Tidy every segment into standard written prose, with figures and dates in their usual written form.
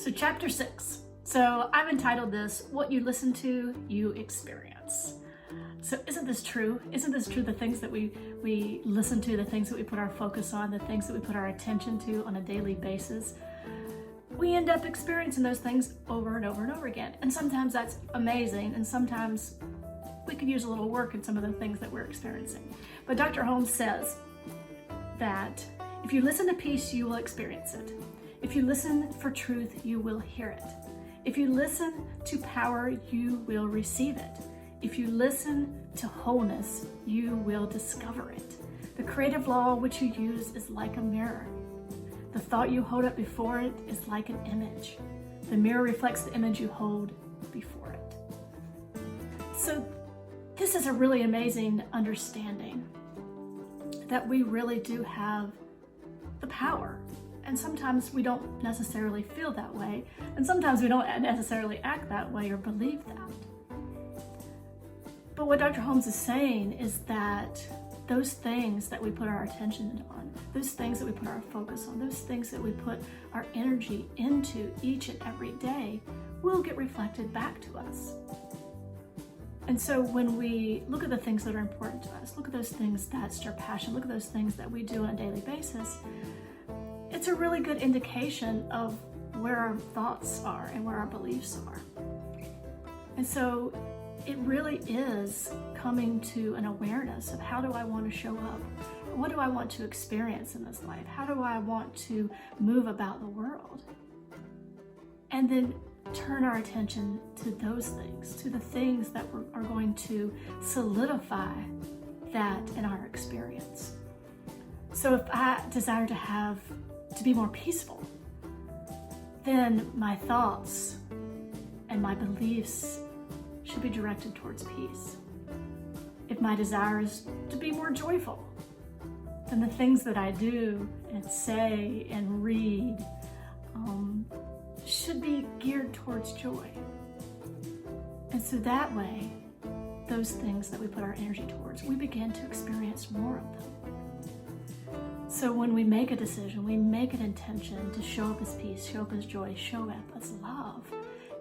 So chapter 6. So I've entitled this, What You Listen to, You Experience. So isn't this true? Isn't this true? The things that we listen to, the things that we put our focus on, the things that we put our attention to on a daily basis, we end up experiencing those things over and over and over again. And sometimes that's amazing, and sometimes we could use a little work in some of the things that we're experiencing. But Dr. Holmes says that if you listen to peace, you will experience it. If you listen for truth, you will hear it. If you listen to power, you will receive it. If you listen to wholeness, you will discover it. The creative law which you use is like a mirror. The thought you hold up before it is like an image. The mirror reflects the image you hold before it. So this is a really amazing understanding that we really do have the power. And sometimes we don't necessarily feel that way, and sometimes we don't necessarily act that way or believe that. But what Dr. Holmes is saying is that those things that we put our attention on, those things that we put our focus on, those things that we put our energy into each and every day will get reflected back to us. And so when we look at the things that are important to us, look at those things that stir passion, look at those things that we do on a daily basis, it's a really good indication of where our thoughts are and where our beliefs are. And so it really is coming to an awareness of how do I want to show up? What do I want to experience in this life? How do I want to move about the world? And then turn our attention to those things, to the things that are going to solidify that in our experience. So if I desire to be more peaceful, then my thoughts and my beliefs should be directed towards peace. If my desire is to be more joyful, then the things that I do and say and read should be geared towards joy. And so that way, those things that we put our energy towards, we begin to experience more of them. So when we make a decision, we make an intention to show up as peace, show up as joy, show up as love,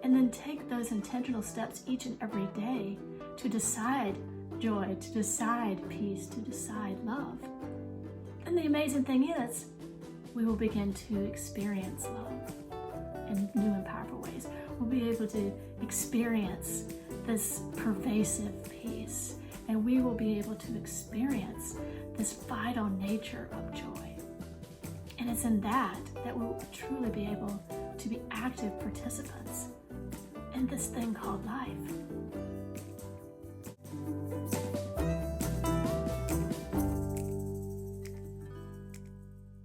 and then take those intentional steps each and every day to decide joy, to decide peace, to decide love. And the amazing thing is, we will begin to experience love in new and powerful ways. We'll be able to experience this pervasive peace, and we will be able to experience this vital nature of joy. And it's in that we'll truly be able to be active participants in this thing called life.